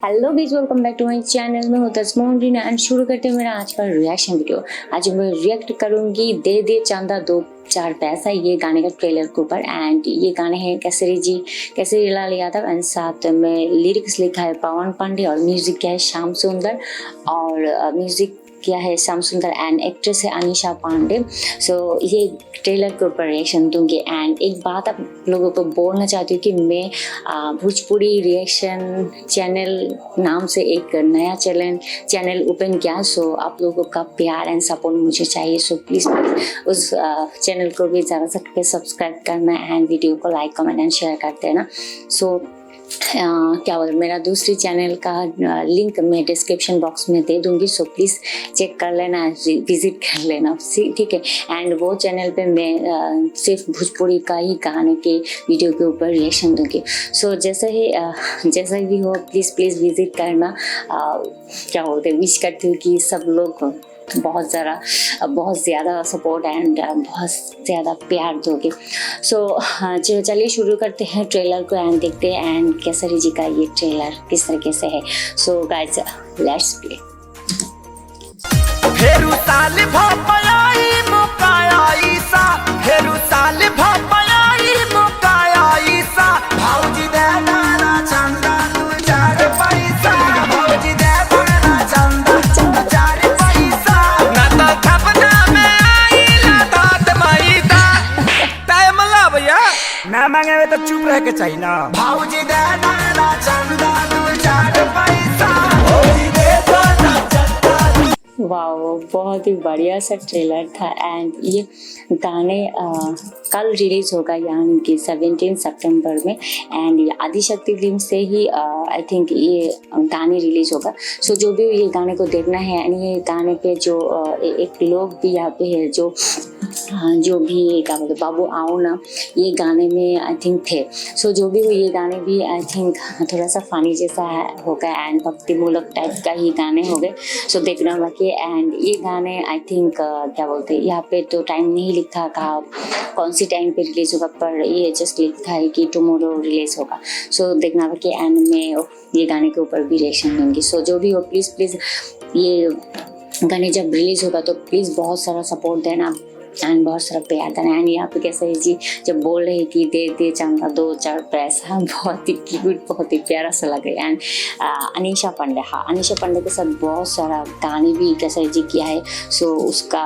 Hello bees, welcome back to my channel. मैं हूँ तस्मोन Reena and शुरू करते हैं मेरा आज का रिएक्शन वीडियो। आज मैं रिएक्ट करूंगी दे दे चांदा दो चार पैसा, ये गाने का ट्रेलर के ऊपर। एंड ये गाने हैं केसरी लाल यादव एंड साथ में लिरिक्स लिखा है पवन पांडे और म्यूजिक किया है श्याम सुंदर और म्यूजिक किया है श्याम सुंदर एंड एक्ट्रेस है अनीशा पांडे। सो ये ट्रेलर के ऊपर रिएक्शन दूंगी। एंड एक बात आप लोगों को बोलना चाहती हूँ कि मैं भोजपुरी रिएक्शन चैनल नाम से एक नया चैनल ओपन किया। सो आप लोगों का प्यार एंड सपोर्ट मुझे चाहिए। सो प्लीज़ उस चैनल को भी ज़्यादा से सब्सक्राइब करना एंड वीडियो को लाइक कमेंट एंड शेयर करते हैं ना। सो क्या बोल, मेरा दूसरी चैनल का लिंक मैं डिस्क्रिप्शन बॉक्स में दे दूंगी। सो प्लीज़ चेक कर लेना, विजिट कर लेना, ठीक है। एंड वो चैनल पे मैं सिर्फ भोजपुरी का ही गाने के वीडियो के ऊपर रिएक्शन दूंगी। सो जैसा भी हो प्लीज़ विजिट करना। क्या बोलते, विश करती हूँ कि सब लोग बहुत ज़्यादा सपोर्ट एंड बहुत ज़्यादा प्यार दोगे। सो चलिए शुरू करते हैं ट्रेलर को एंड देखते हैं एंड केसरी जी का ये ट्रेलर किस तरीके से है। So guys let's play. फेरू साल भपलाई मुकाया ईसा, फेरू साल भपलाई मुकाया ईसा। भौजी दे दाना चंदा तू चार पैसा, भौजी दे दाना चंदा तू चार पैसा। ना तो खपना में आई ला दात माईदा। टाइम ला भैया, ना मांगे तो चुप रह के चाहिए ना। भौजी दे दाना चंदा तू चार पैसा, भौजी दे दाना चंदा। वाओ, बहुत ही बढ़िया सा ट्रेलर था। एंड ये गाने कल रिलीज होगा यानी कि 17 सितंबर में। एंड ये आदिशक्ति फिल्म से ही आई थिंक ये गाने रिलीज होगा। सो जो भी ये गाने को देखना है एंड ये गाने पे जो एक लोग भी यहाँ पे है जो भी क्या बोलते बाबू आओ ना, ये गाने में आई थिंक थे। सो जो भी हो ये गाने भी आई थिंक थोड़ा सा फनी जैसा होगा एंड भक्तिमूलक टाइप का ही गाने हो गए। सो देखना बाकी। एंड ये गाने आई थिंक क्या बोलते हैं, यहाँ पे तो टाइम नहीं लिखा कहा कौन सी टाइम पे रिलीज होगा, पर ये जस्ट लिखा है कि टुमारो रिलीज होगा। सो देखना बाकी। एंड मैं ये गाने के ऊपर भी रिएक्शन दूंगी। सो जो भी हो प्लीज़ ये गाने जब रिलीज होगा तो प्लीज़ बहुत सारा सपोर्ट देना एंड बहुत सारा प्यार देना। एंड यहाँ पे कैसे जी जब बोल रहे हैं कि दे दे चांदा दो चार पैसा, बहुत ही क्यूट, बहुत ही प्यारा सा लग रहा है। एंड अनीशा पांडे के साथ बहुत सारा गाने भी कैसे जी किया है। सो उसका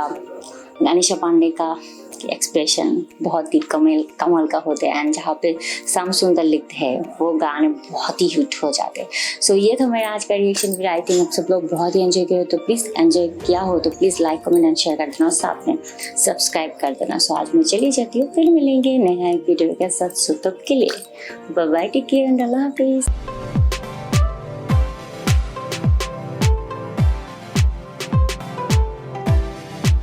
अनीशा पांडे का एक्सप्रेशन बहुत ही कमाल का होते हैं। एंड जहाँ पे श्याम सुंदर लिखते हैं वो गाने बहुत ही हिट हो जाते हैं। सो ये था मेरा आज का रिएक्शन वीडियो। आई थिंक आप सब लोग बहुत ही एंजॉय किए, तो प्लीज़ एंजॉय किया हो तो please like comment and share कर देना, साथ में सब्सक्राइब कर देना। सो आज मैं चली जाती हूँ, फिर मिलेंगे नए वीडियो के साथ। सो तब के लिए bye bye, take care and अल्लाह हाफिज़।